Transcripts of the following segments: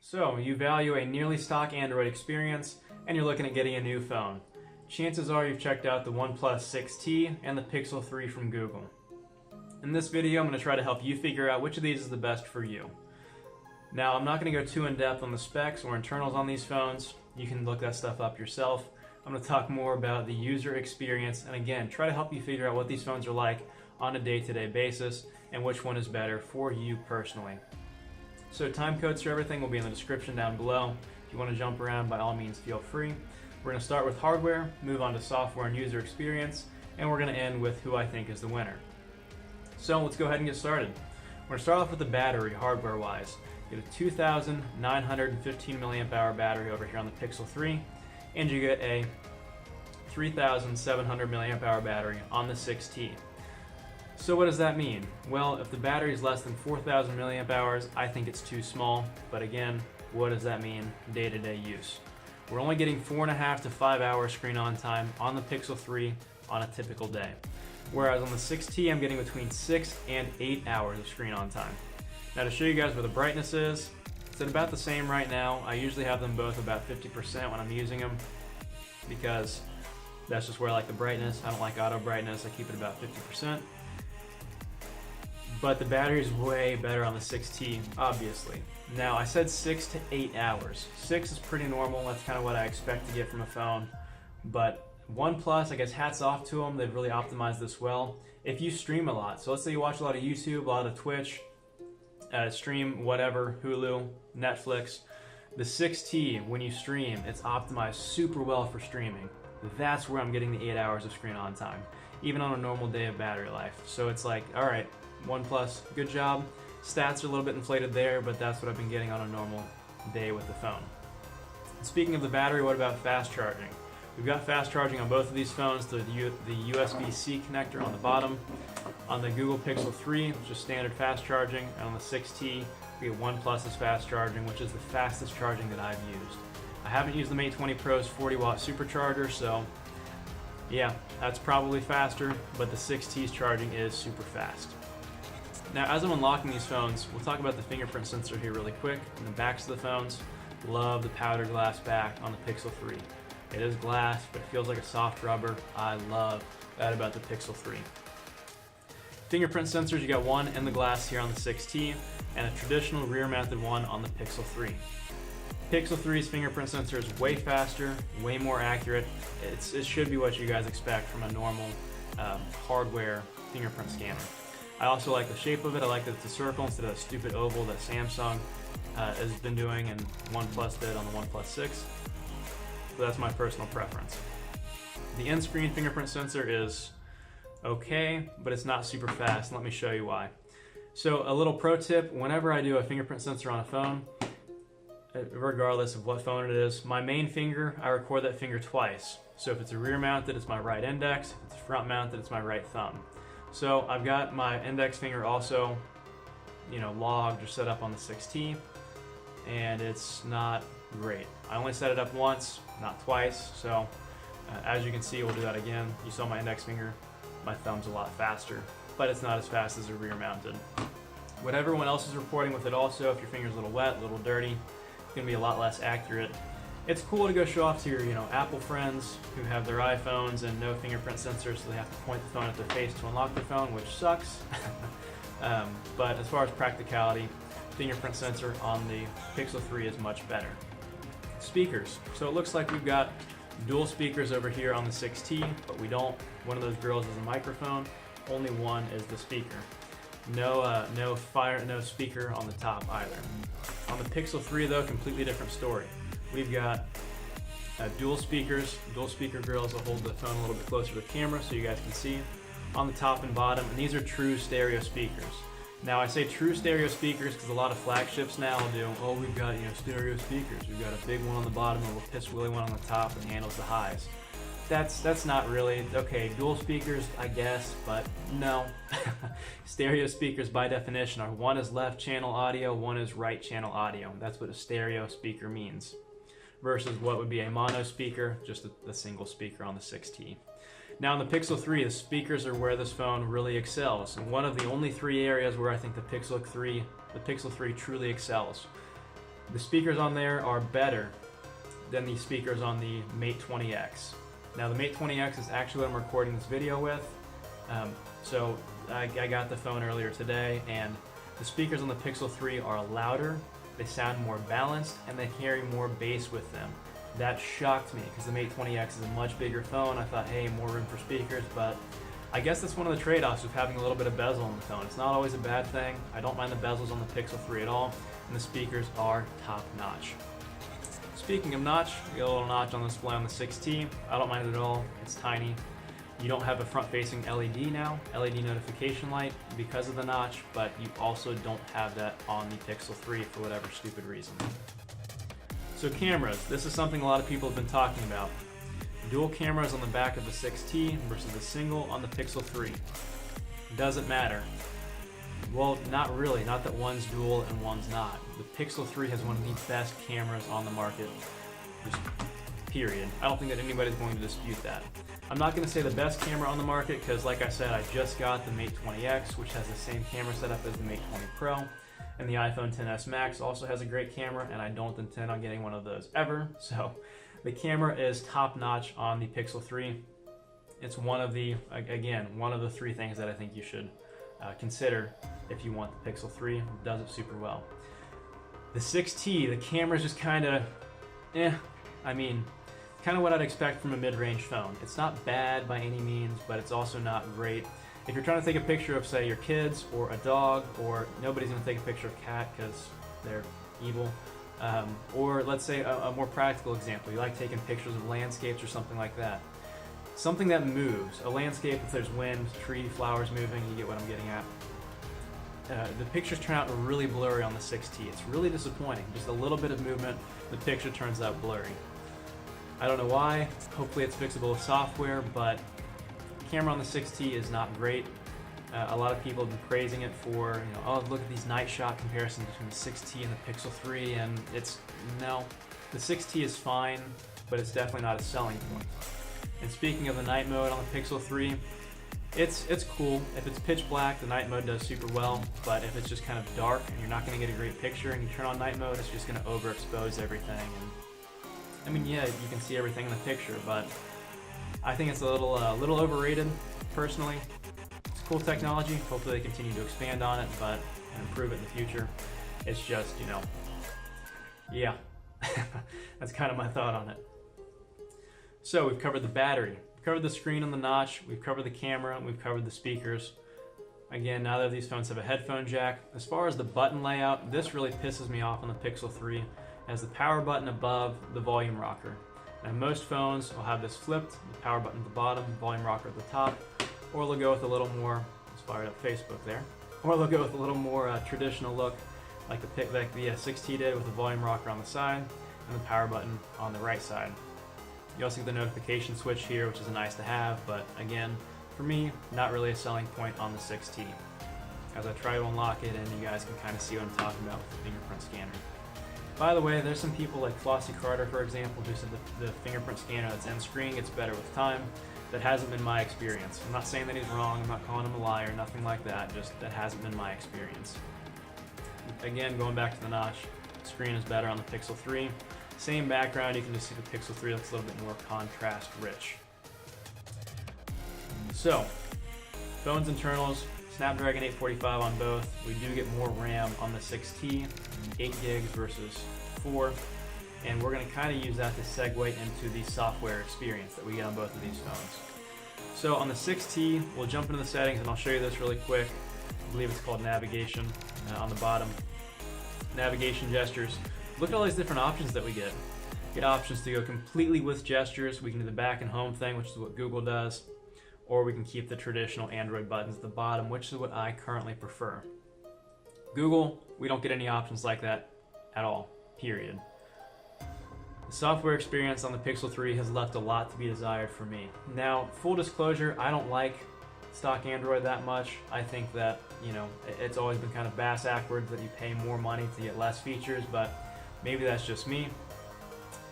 So, you value a nearly stock Android experience and you're looking at getting a new phone. Chances are you've checked out the OnePlus 6T and the Pixel 3 from Google. In this video, I'm going to try to help you figure out which of these is the best for you. Now, I'm not going to go too in-depth on the specs or internals on these phones. You can look that stuff up yourself. I'm going to talk more about the user experience and again, try to help you figure out what these phones are like on a day-to-day basis and which one is better for you personally. So time codes for everything will be in the description down below. If you want to jump around, by all means, feel free. We're going to start with hardware, move on to software and user experience, and we're going to end with who I think is the winner. So let's go ahead and get started. We're going to start off with the battery, hardware-wise. You get a 2,915 milliamp hour battery over here on the Pixel 3, and you get a 3,700 milliamp hour battery on the 6T. So what does that mean? Well, if the battery is less than 4,000 milliamp hours, I think it's too small. But again, what does that mean day-to-day use? We're only getting 4.5 to 5 hours screen on time on the Pixel 3 on a typical day. Whereas on the 6T, I'm getting between 6 and 8 hours of screen on time. Now to show you guys where the brightness is, it's at about the same right now. I usually have them both about 50% when I'm using them because that's just where I like the brightness. I don't like auto brightness. I keep it about 50%. But the battery is way better on the 6T, obviously. Now, I said 6 to 8 hours. 6 is pretty normal. That's kind of what I expect to get from a phone. But OnePlus, I guess hats off to them. They've really optimized this well. If you stream a lot, so let's say you watch a lot of YouTube, a lot of Twitch, stream whatever, Hulu, Netflix, the 6T, when you stream, it's optimized super well for streaming. That's where I'm getting the 8 hours of screen on time, even on a normal day of battery life. So it's like, all right, OnePlus, good job. Stats are a little bit inflated there, but that's what I've been getting on a normal day with the phone. Speaking of the battery, what about fast charging? We've got fast charging on both of these phones, the USB-C connector on the bottom. On the Google Pixel 3, just standard fast charging, and on the 6T, we get OnePlus's fast charging, which is the fastest charging that I've used. I haven't used the Mate 20 Pro's 40-watt supercharger, so yeah, that's probably faster, but the 6T's charging is super fast. Now, as I'm unlocking these phones, we'll talk about the fingerprint sensor here really quick. In the backs of the phones, love the powder glass back on the Pixel 3. It is glass, but it feels like a soft rubber. I love that about the Pixel 3. Fingerprint sensors, you got one in the glass here on the 6T, and a traditional rear-mounted one on the Pixel 3. Pixel 3's fingerprint sensor is way faster, way more accurate. It should be what you guys expect from a normal hardware fingerprint scanner. I also like the shape of it. I like that it's a circle instead of a stupid oval that Samsung has been doing and OnePlus did on the OnePlus 6. So that's my personal preference. The in-screen fingerprint sensor is okay, but it's not super fast. Let me show you why. So a little pro tip, whenever I do a fingerprint sensor on a phone, regardless of what phone it is, my main finger, I record that finger twice. So if it's a rear mounted, it's my right index. If it's front mounted, it's my right thumb. So I've got my index finger also, logged or set up on the 6T, and it's not great. I only set it up once, not twice, so as you can see, we'll do that again. You saw my index finger, my thumb's a lot faster, but it's not as fast as a rear mounted. What everyone else is reporting with it also, if your finger's a little wet, a little dirty, it's gonna be a lot less accurate. It's cool to go show off to your Apple friends who have their iPhones and no fingerprint sensors, so they have to point the phone at their face to unlock their phone, which sucks. But as far as practicality, fingerprint sensor on the Pixel 3 is much better. Speakers. So it looks like we've got dual speakers over here on the 6T, but we don't. One of those girls is a microphone. Only one is the speaker. No speaker on the top either. On the Pixel 3 though, completely different story. We've got dual speakers, dual speaker grills. I'll hold the phone a little bit closer to the camera so you guys can see on the top and bottom, and these are true stereo speakers. Now I say true stereo speakers because a lot of flagships now will do, oh, we've got stereo speakers. We've got a big one on the bottom and a little piss willy one on the top that handles the highs. That's not really, okay, dual speakers, I guess, but no. Stereo speakers by definition are one is left channel audio, one is right channel audio. That's what a stereo speaker means. Versus what would be a mono speaker, just a single speaker on the 6T. Now on the Pixel 3, the speakers are where this phone really excels. And one of the only three areas where I think the Pixel 3 truly excels. The speakers on there are better than the speakers on the Mate 20X. Now the Mate 20X is actually what I'm recording this video with. So I got the phone earlier today, and the speakers on the Pixel 3 are louder, they sound more balanced, and they carry more bass with them. That shocked me because the Mate 20X is a much bigger phone. I thought, hey, more room for speakers, but I guess that's one of the trade-offs of having a little bit of bezel on the phone. It's not always a bad thing. I don't mind the bezels on the Pixel 3 at all, and the speakers are top-notch. Speaking of notch, we got a little notch on the display on the 6T. I don't mind it at all. It's tiny. You don't have a front-facing LED now, LED notification light because of the notch, but you also don't have that on the Pixel 3 for whatever stupid reason. So cameras, this is something a lot of people have been talking about. Dual cameras on the back of the 6T versus a single on the Pixel 3. Doesn't matter. Well, not really, not that one's dual and one's not. The Pixel 3 has one of the best cameras on the market, just period. I don't think that anybody's going to dispute that. I'm not going to say the best camera on the market because, like I said, I just got the Mate 20X, which has the same camera setup as the Mate 20 Pro. And the iPhone XS Max also has a great camera, and I don't intend on getting one of those ever. So the camera is top-notch on the Pixel 3. It's one of the, again, one of the three things that I think you should consider if you want the Pixel 3. It does it super well. The 6T, the camera is just kind of, I mean, kind of what I'd expect from a mid-range phone. It's not bad by any means, but it's also not great. If you're trying to take a picture of, say, your kids or a dog, or nobody's going to take a picture of a cat because they're evil, or let's say a more practical example, you like taking pictures of landscapes or something like that. Something that moves, a landscape, if there's wind, tree, flowers moving, you get what I'm getting at. The pictures turn out really blurry on the 6T. It's really disappointing. Just a little bit of movement, the picture turns out blurry. I don't know why. Hopefully it's fixable with software, but camera on the 6T is not great. A lot of people have been praising it for, oh, look at these night shot comparisons between the 6T and the Pixel 3, and no. The 6T is fine, but it's definitely not a selling point. And speaking of the night mode on the Pixel 3, it's cool. If it's pitch black, the night mode does super well, but if it's just kind of dark and you're not going to get a great picture and you turn on night mode, it's just going to overexpose everything. And I mean, yeah, you can see everything in the picture, but I think it's a little overrated, personally. It's cool technology. Hopefully they continue to expand on it, and improve it in the future. It's just, yeah, that's kind of my thought on it. So we've covered the battery, we've covered the screen and the notch, we've covered the camera, we've covered the speakers. Again, neither of these phones have a headphone jack. As far as the button layout, this really pisses me off on the Pixel 3. It has the power button above the volume rocker. And most phones will have this flipped, the power button at the bottom, volume rocker at the top, or they'll go with a little more, it's fired up Facebook there, or they'll go with a little more traditional look, like the 6T did with the volume rocker on the side and the power button on the right side. You also get the notification switch here, which is nice to have, but again, for me, not really a selling point on the 6T. As I try to unlock it, and you guys can kind of see what I'm talking about with the fingerprint scanner. By the way, there's some people like Flossie Carter, for example, who said the fingerprint scanner that's in screen gets better with time. That hasn't been my experience. I'm not saying that he's wrong, I'm not calling him a liar, nothing like that, just that hasn't been my experience. Again, going back to the notch, screen is better on the Pixel 3. Same background, you can just see the Pixel 3 looks a little bit more contrast rich. So, phone's internals, Snapdragon 845 on both. We do get more RAM on the 6T, 8 gigs versus 4. And we're going to kind of use that to segue into the software experience that we get on both of these phones. So on the 6T, we'll jump into the settings and I'll show you this really quick. I believe it's called navigation on the bottom. Navigation gestures. Look at all these different options that we get. We get options to go completely with gestures. We can do the back and home thing, which is what Google does. Or we can keep the traditional Android buttons at the bottom, which is what I currently prefer. Google, we don't get any options like that at all, period. The software experience on the Pixel 3 has left a lot to be desired for me. Now, full disclosure, I don't like stock Android that much. I think that, it's always been kind of bass-ackwards that you pay more money to get less features, but maybe that's just me.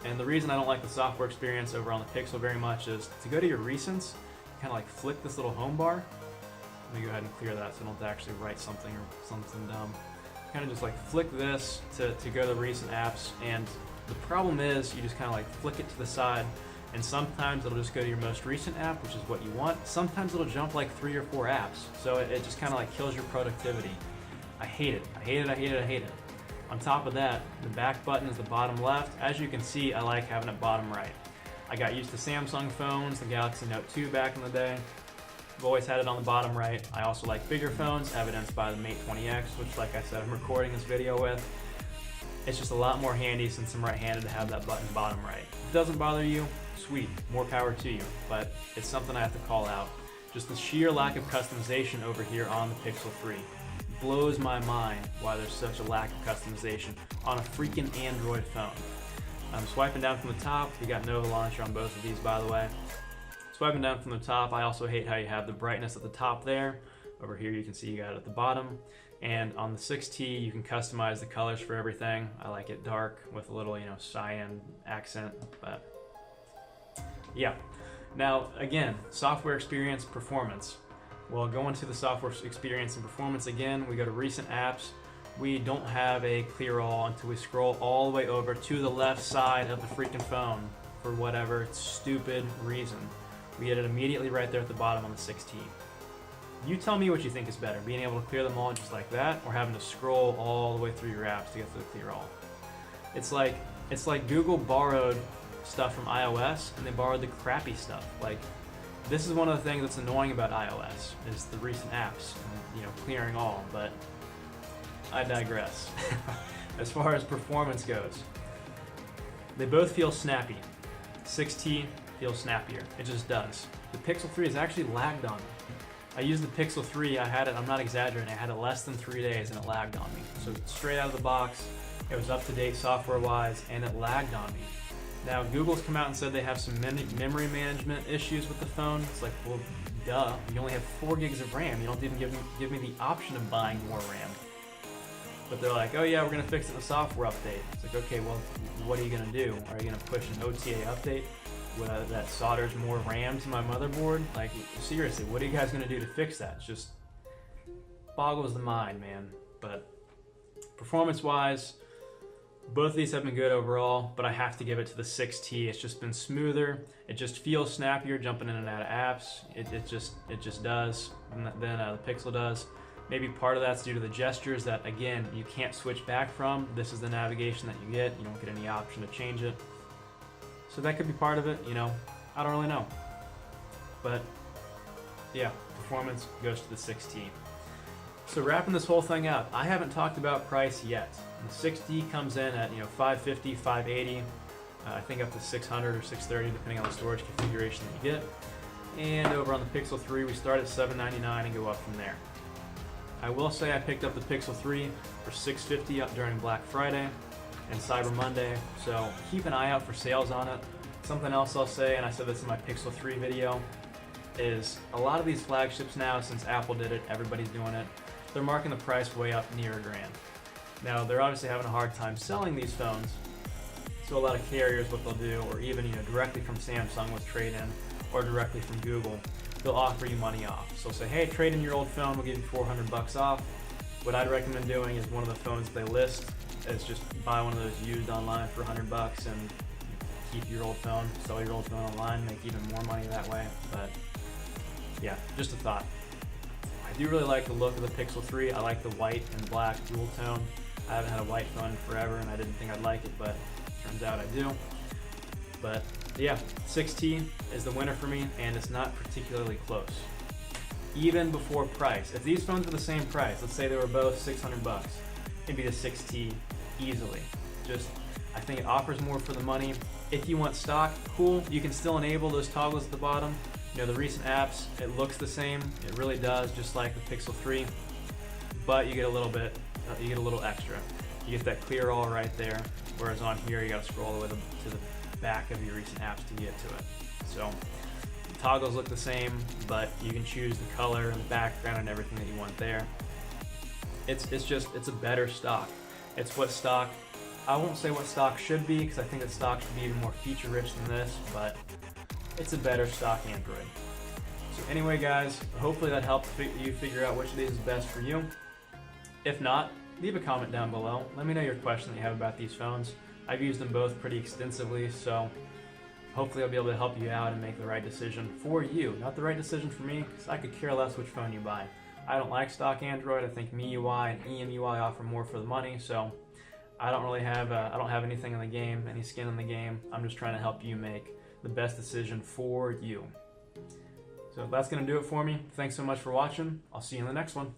And the reason I don't like the software experience over on the Pixel very much is to go to your recents, you kind of like flick this little home bar. Let me go ahead and clear that so I don't have to actually write something or something dumb. kind of just like flick this to go to the recent apps, and the problem is you just kind of like flick it to the side, and sometimes it'll just go to your most recent app, which is what you want. Sometimes it'll jump like 3 or 4 apps, so it just kind of like kills your productivity. I hate it. I hate it. I hate it. I hate it. On top of that, the back button is the bottom left. As you can see, I like having it bottom right. I got used to Samsung phones, the Galaxy Note 2 back in the day. I've always had it on the bottom right. I also like bigger phones, evidenced by the Mate 20X, which, like I said, I'm recording this video with. It's just a lot more handy since I'm right-handed to have that button bottom right. If it doesn't bother you, sweet, more power to you, but it's something I have to call out. Just the sheer lack of customization over here on the Pixel 3. Blows my mind why there's such a lack of customization on a freaking Android phone. I'm swiping down from the top. We got Nova Launcher on both of these, by the way. Swiping down from the top, I also hate how you have the brightness at the top there. Over here you can see you got it at the bottom. And on the 6T, you can customize the colors for everything. I like it dark with a little, cyan accent, but yeah. Now, again, software experience, performance. Well, going to the software experience and performance again, we go to recent apps. We don't have a clear all until we scroll all the way over to the left side of the freaking phone for whatever stupid reason. We get it immediately right there at the bottom on the 6T. You tell me what you think is better, being able to clear them all just like that, or having to scroll all the way through your apps to get to the clear all. It's like Google borrowed stuff from iOS and they borrowed the crappy stuff. Like, this is one of the things that's annoying about iOS is the recent apps, and, clearing all. But I digress. As far as performance goes, they both feel snappy. 6T feels snappier. It just does. The Pixel 3 has actually lagged on me. I used the Pixel 3, I had it, I'm not exaggerating, I had it less than 3 days and it lagged on me. So straight out of the box, it was up to date software-wise and it lagged on me. Now Google's come out and said they have some memory management issues with the phone. It's like, well, duh, you only have 4 gigs of RAM. You don't even give me the option of buying more RAM. But they're like, oh yeah, we're gonna fix it in the software update. It's like, okay, well, what are you gonna do? Are you gonna push an OTA update that solders more RAM to my motherboard? Like, seriously, what are you guys gonna do to fix that? It just boggles the mind, man. But performance-wise, both of these have been good overall, but I have to give it to the 6T. It's just been smoother. It just feels snappier jumping in and out of apps. It just does than the Pixel does. Maybe part of that's due to the gestures that, again, you can't switch back from. This is the navigation that you get. You don't get any option to change it. So that could be part of it, I don't really know. But yeah, performance goes to the 6T. So wrapping this whole thing up, I haven't talked about price yet. The 6D comes in at $550, $580, I think up to $600 or $630 depending on the storage configuration that you get. And over on the Pixel 3, we start at $799 and go up from there. I will say I picked up the Pixel 3 for $650 up during Black Friday and Cyber Monday, so keep an eye out for sales on it. Something else I'll say, and I said this in my Pixel 3 video, is a lot of these flagships now, since Apple did it, everybody's doing it, they're marking the price way up near $1,000. Now, they're obviously having a hard time selling these phones, so a lot of carriers, what they'll do, or even directly from Samsung with trade-in, or directly from Google, they'll offer you money off. So say, hey, trade in your old phone, we'll give you $400 off. What I'd recommend doing is one of the phones they list is just buy one of those used online for $100 and keep your old phone, sell your old phone online, make even more money that way. But yeah, just a thought. I do really like the look of the Pixel 3. I like the white and black dual tone. I haven't had a white phone in forever and I didn't think I'd like it, but turns out I do. But yeah, 6T is the winner for me, and it's not particularly close. Even before price. If these phones were the same price, let's say they were both $600, it'd be the 6T easily. I think it offers more for the money. If you want stock, cool. You can still enable those toggles at the bottom. The recent apps, it looks the same. It really does, just like the Pixel 3. But you get a little bit, you get a little extra. You get that clear all right there, whereas on here you gotta scroll all the way to the back of your recent apps to get to it. So the toggles look the same, but you can choose the color and the background and everything that you want there. It's a better stock. It's what stock, I won't say what stock should be, because I think that stock should be even more feature rich than this, but it's a better stock Android. So anyway guys, hopefully that helped you figure out which of these is best for you. If not, leave a comment down below. Let me know your question that you have about these phones. I've used them both pretty extensively, so hopefully I'll be able to help you out and make the right decision for you. Not the right decision for me, because I could care less which phone you buy. I don't like stock Android. I think MIUI and EMUI offer more for the money, so I don't really have I don't have anything in the game, any skin in the game. I'm just trying to help you make the best decision for you. So that's going to do it for me. Thanks so much for watching. I'll see you in the next one.